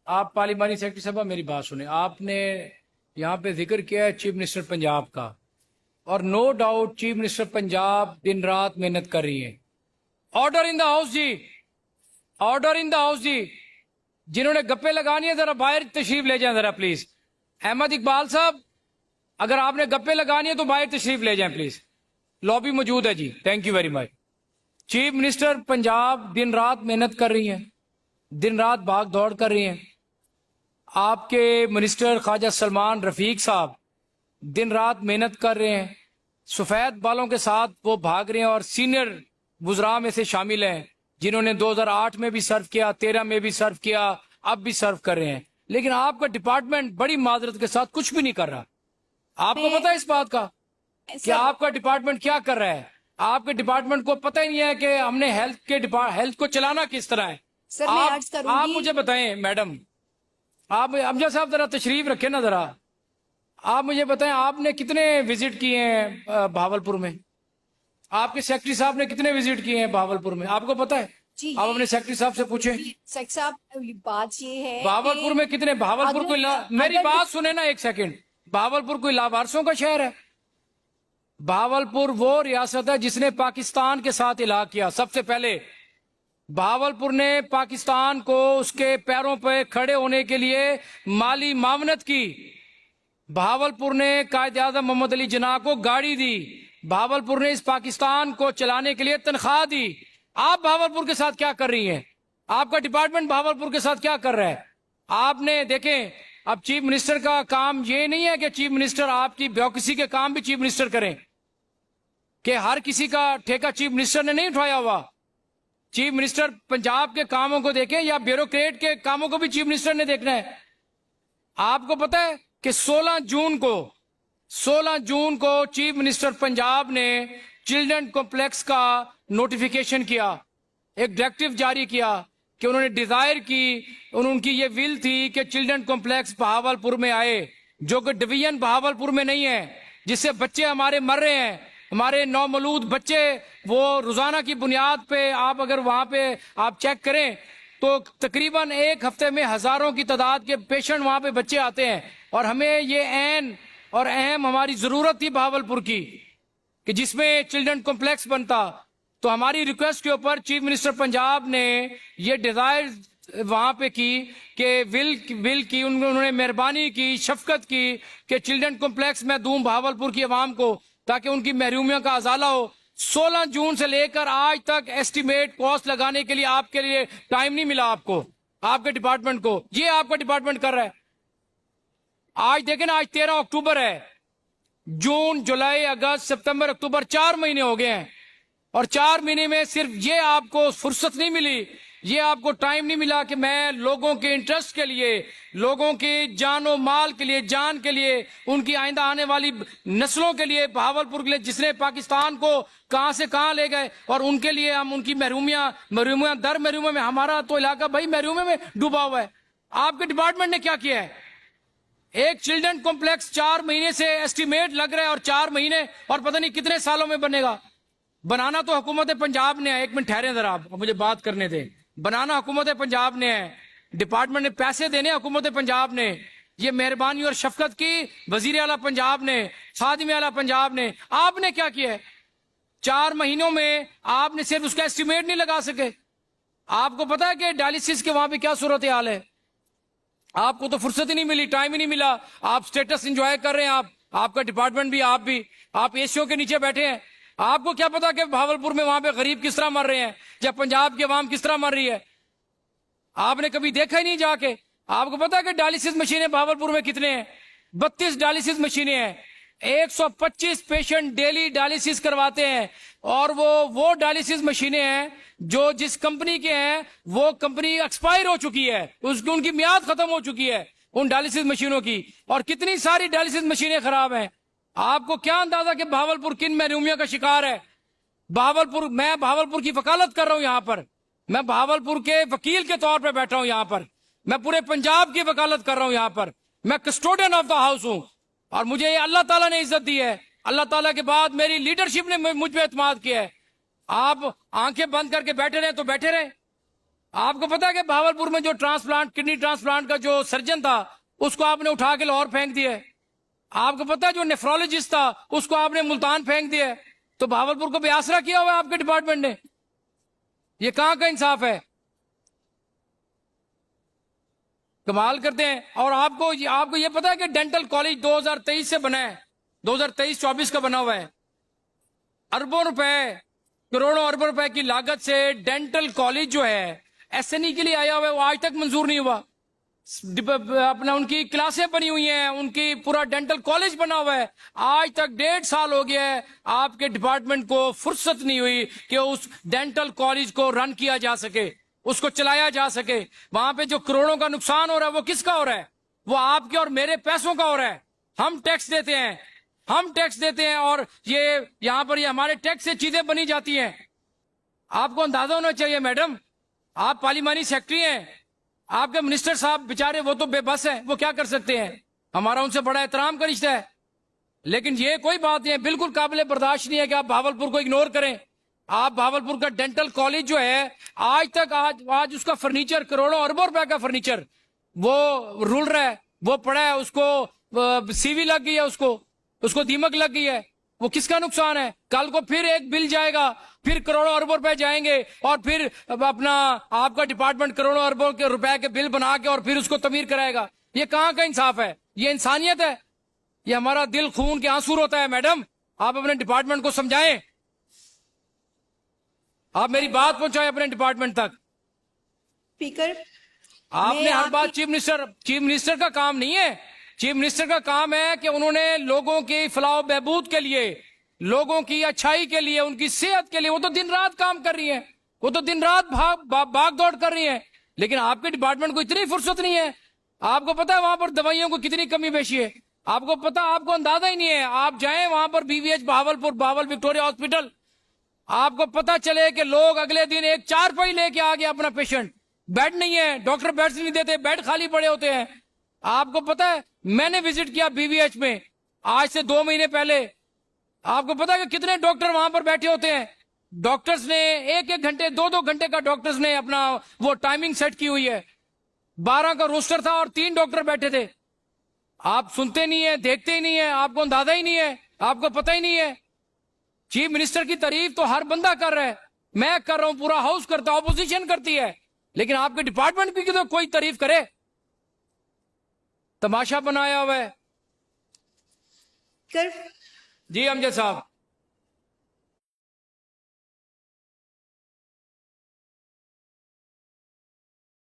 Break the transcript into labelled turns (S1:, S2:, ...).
S1: आप पार्लिमानी सेक्रेटरी साहब मेरी बात सुने। आपने यहाँ पे जिक्र किया है चीफ मिनिस्टर पंजाब का, और no doubt chief minister Punjab दिन रात मेहनत कर रही है। Order in the house ji, order in the house ji. जिन्होंने गप्पे लगानी है जरा बाहर तशरीफ ले जाएं जरा प्लीज। अहमद इकबाल साहब, अगर आपने गप्पे लगानी है तो बाहर तशरीफ ले जाएं प्लीज, लॉबी मौजूद है ji. Thank you very much. Chief minister Punjab दिन रात मेहनत कर रही हैं, दिन रात भाग दौड़ कर रही हैं। आपके मिनिस्टर ख्वाजा सलमान रफीक साहब दिन रात मेहनत कर रहे हैं, सफेद बालों के साथ वो भाग रहे हैं, और सीनियर वुज़रा में से शामिल हैं जिन्होंने 2008 में भी सर्व किया, 13 में भी सर्व किया, अब भी सर्व कर रहे हैं। लेकिन आपका डिपार्टमेंट बड़ी माजरत के साथ कुछ भी नहीं कर रहा। आपको पता है इस बात का कि आपका डिपार्टमेंट क्या कर रहा है? आपके डिपार्टमेंट को पता ही नहीं है कि हमने हेल्थ को चलाना किस तरह है।
S2: सर,
S1: आप मुझे बताएं मैडम, आप अमजद साहब जरा तशरीफ रखें ना जरा। आप मुझे बताएं आपने कितने विजिट किए हैं भावलपुर में? आपके सेक्रेटरी साहब ने कितने विजिट किए हैं भावलपुर में? आपको पता है?
S2: जी,
S1: आप अपने सेक्रेटरी साहब से पूछें।
S2: सेक्रेटरी साहब, बात ये है
S1: भावलपुर में कितने, भावलपुर कोई मेरी बात सुने ना एक सेकंड। भावलपुर कोई लावारसों का शहर है? भावलपुर वो रियासत है जिसने पाकिस्तान के साथ इलाहा किया। सबसे पहले भावलपुर ने पाकिस्तान को उसके पैरों पर खड़े होने के लिए माली मावनत की। भावलपुर ने कायद आज़म मोहम्मद अली जिन्ना को गाड़ी दी। भावलपुर ने इस पाकिस्तान को चलाने के लिए तनख्वाह दी। आप भावलपुर के साथ क्या कर रही हैं? आपका डिपार्टमेंट भावलपुर के साथ क्या कर रहा है? आपने देखें, अब चीफ मिनिस्टर का काम ये नहीं है कि चीफ मिनिस्टर आपकी ब्यूरोक्रेसी के काम भी चीफ मिनिस्टर करें, कि हर किसी का ठेका चीफ मिनिस्टर ने नहीं उठाया हुआ। चीफ मिनिस्टर पंजाब के कामों को देखें या ब्यूरोक्रेट के कामों को भी चीफ मिनिस्टर ने देखना है। आपको पता है कि 16 जून को चीफ मिनिस्टर पंजाब ने चिल्ड्रन कॉम्प्लेक्स का नोटिफिकेशन किया, एक डायरेक्टिव जारी किया कि उन्होंने डिजायर की, उनकी ये विल थी कि चिल्ड्रन कॉम्प्लेक्स बहावलपुर में आए, जो कि डिवीजन बहावलपुर में नहीं है, जिससे बच्चे हमारे मर रहे हैं। हमारे नौमौलूद बच्चे, वो रोजाना की बुनियाद पे आप अगर वहां पे आप चेक करें तो तकरीबन एक हफ्ते में हजारों की तादाद के पेशेंट वहां पे बच्चे आते हैं। और हमें ये ऐन और अहम हमारी जरूरत थी बहावलपुर की कि जिसमें चिल्ड्रन कॉम्प्लेक्स बनता। तो हमारी रिक्वेस्ट के ऊपर चीफ मिनिस्टर पंजाब ने ये डिजायर वहां पे की कि विल की उन्होंने मेहरबानी की, शफकत की कि चिल्ड्रन कॉम्प्लेक्स में दूं बहावलपुर की आवाम को, ताकि उनकी महरूमियों का अजाला हो। 16 जून से लेकर आज तक एस्टिमेट कॉस्ट लगाने के लिए आपके लिए टाइम नहीं मिला आपको, आपके डिपार्टमेंट को। ये आपका डिपार्टमेंट कर रहा है। आज देखें ना, आज 13 अक्टूबर है। जून, जुलाई, अगस्त, सितंबर, अक्टूबर 4 महीने हो गए हैं, और 4 महीने में सिर्फ ये आपको फुर्सत नहीं मिली, ये आपको टाइम नहीं मिला कि मैं लोगों के इंटरेस्ट के लिए, लोगों के जानो माल के लिए, जान के लिए, उनकी आइंदा आने वाली नस्लों के लिए, बहावलपुर के लिए जिसने पाकिस्तान को कहां से कहां ले गए, और उनके लिए हम उनकी महरूमियां दर महरूमियों में, हमारा तो इलाका भाई महरूमियों में डूबा हुआ है। आपके डिपार्टमेंट ने क्या किया है? एक चिल्ड्रन कॉम्प्लेक्स 4 महीने से एस्टिमेट लग रहा है, और 4 महीने और पता नहीं कितने सालों में बनेगा। बनाना तो हुकूमत पंजाब ने है। एक मिनट ठहरे जरा, आप मुझे बात करने दें। बनाना हुकूमत पंजाब ने है, डिपार्टमेंट ने पैसे देने हुकूमत पंजाब ने, ये मेहरबानी और शफकत की वजीर आला पंजाब ने, खादिम आला पंजाब ने। आपने क्या किया है? 4 महीनों में आपने सिर्फ उसका एस्टिमेट नहीं लगा सके। आपको पता है कि डायलिसिस के वहां पे क्या सूरत हाल है? आपको तो फुर्सत ही नहीं मिली, टाइम ही नहीं मिला। आप स्टेटस एंजॉय कर रहे हैं, आपका डिपार्टमेंट भी, आप एसीओ के नीचे बैठे हैं। आपको क्या पता कि भावलपुर में वहां पे गरीब किस तरह मर रहे हैं, या पंजाब की आवाम किस तरह मर रही है? आपने कभी देखा ही नहीं जाके। आपको पता है कि डायलिसिस मशीनें भावलपुर में कितने हैं? 32 डायलिसिस मशीनें हैं। 125 पेशेंट डेली डायलिसिस करवाते हैं, और वो डायलिसिस मशीनें हैं जो जिस कंपनी के हैं, वो कंपनी एक्सपायर हो चुकी है, उनकी मियाद खत्म हो चुकी है उन डायलिसिस मशीनों की। और कितनी सारी डायलिसिस मशीनें खराब हैं। आपको क्या अंदाजा कि भावलपुर किन महरूमियों का शिकार है? मैं भावलपुर की वकालत कर रहा हूं यहां पर, मैं भावलपुर के वकील के तौर पर बैठा हूं यहां पर, मैं पूरे पंजाब की वकालत कर रहा हूं यहां पर। मैं कस्टोडियन ऑफ द हाउस हूं, और मुझे अल्लाह ताला ने इज्जत दी है। अल्लाह ताला के बाद मेरी लीडरशिप ने मुझ पर एतमाद किया है। आप आंखें बंद करके बैठे रहे तो बैठे रहे, आपको पता है कि भावलपुर में जो ट्रांसप्लांट किडनी ट्रांसप्लांट का जो सर्जन था उसको आपने उठा के लाहौर फेंक दिया है। आपको पता है जो नेफ्रोलॉजिस्ट था उसको आपने मुल्तान फेंक दिया है। तो भावलपुर को बेआसरा किया हुआ है आपके डिपार्टमेंट ने। ये कहां का इंसाफ है? कमाल करते हैं। और आपको ये पता है कि डेंटल कॉलेज 2023 से बना है, 2023-24 का बना हुआ है। अरबों रुपए, करोड़ों अरबों रुपए की लागत से डेंटल कॉलेज जो है एसएनई के लिए आया हुआ है, वो आज तक मंजूर नहीं हुआ। अपना उनकी क्लासें बनी हुई हैं, उनकी पूरा डेंटल कॉलेज बना हुआ है, आज तक 1.5 साल हो गया है। आपके डिपार्टमेंट को फुर्सत नहीं हुई कि उस डेंटल कॉलेज को रन किया जा सके, उसको चलाया जा सके। वहां पे जो करोड़ों का नुकसान हो रहा है वो किसका हो रहा है? वो आपके और मेरे पैसों का हो रहा है। हम टैक्स देते हैं, हम टैक्स देते हैं, और ये यहां पर ये हमारे टैक्स से चीजें बनी जाती हैं। आपको अंदाजा होना चाहिए मैडम, आप पार्लिमानी सेक्रेटरी हैं, आपके मिनिस्टर साहब बेचारे वो तो बेबस हैं, वो क्या कर सकते हैं? हमारा उनसे बड़ा एहतराम का रिश्ता है। लेकिन ये कोई बात नहीं है, बिल्कुल काबिल बर्दाश्त नहीं है कि आप भावलपुर को इग्नोर करें। आप भावलपुर का डेंटल कॉलेज जो है आज तक आज उसका फर्नीचर, करोड़ों अरबों रुपए का फर्नीचर वो रुल रहा है, वो पड़ा है, उसको सीवी लग गई है, उसको दीमक लग गई है। वो किसका नुकसान है? कल को फिर एक बिल जाएगा, फिर करोड़ों अरबों रुपए जाएंगे, और फिर अपना आपका डिपार्टमेंट करोड़ों अरबों के रुपए के बिल बना के और फिर उसको तमीर कराएगा। ये कहां का इंसाफ है? ये इंसानियत है? ये हमारा दिल खून के आंसू रोता है। मैडम, आप अपने डिपार्टमेंट को समझाएं, आप मेरी बात पहुंचाएं अपने डिपार्टमेंट तक।
S2: स्पीकर,
S1: आपने हर बात चीफ मिनिस्टर का काम नहीं है। चीफ मिनिस्टर का काम है कि उन्होंने लोगों की फलाह बहबूद के लिए, लोगों की अच्छाई के लिए, उनकी सेहत के लिए वो तो दिन रात काम कर रही है, वो तो दिन रात भाग दौड़ कर रही है। लेकिन आपके डिपार्टमेंट को इतनी फुर्सत नहीं है। आपको पता है वहां पर दवाइयों को कितनी कमी पेशी है? आपको पता, आपको अंदाजा ही नहीं है। आप जाएं वहां पर बीवीएच भावलपुर, भावल विक्टोरिया हॉस्पिटल, आपको पता चले कि लोग अगले दिन एक चारपाई लेके आ गया अपना पेशेंट, बेड नहीं है, डॉक्टर बेड्स नहीं देते, बेड खाली पड़े होते हैं। आपको पता है मैंने विजिट किया बीवीएच में आज से 2 महीने पहले। आपको पता है कि कितने डॉक्टर वहां पर बैठे होते हैं? डॉक्टर्स ने 1-1 घंटे, 2-2 घंटे का डॉक्टर्स ने अपना वो टाइमिंग सेट की हुई है। 12 का रोस्टर था और 3 डॉक्टर बैठे थे। आप सुनते नहीं है, देखते ही नहीं है, आपको अंदाजा ही नहीं है, आपको पता ही नहीं है। चीफ मिनिस्टर की तारीफ तो हर बंदा कर रहा है, मैं कर रहा हूं, पूरा हाउस करता, ऑपोजिशन करती है, लेकिन आपके डिपार्टमेंट की तो कोई तारीफ करे? तमाशा बनाया हुआ है।
S2: कर
S1: जी अमजद साहब।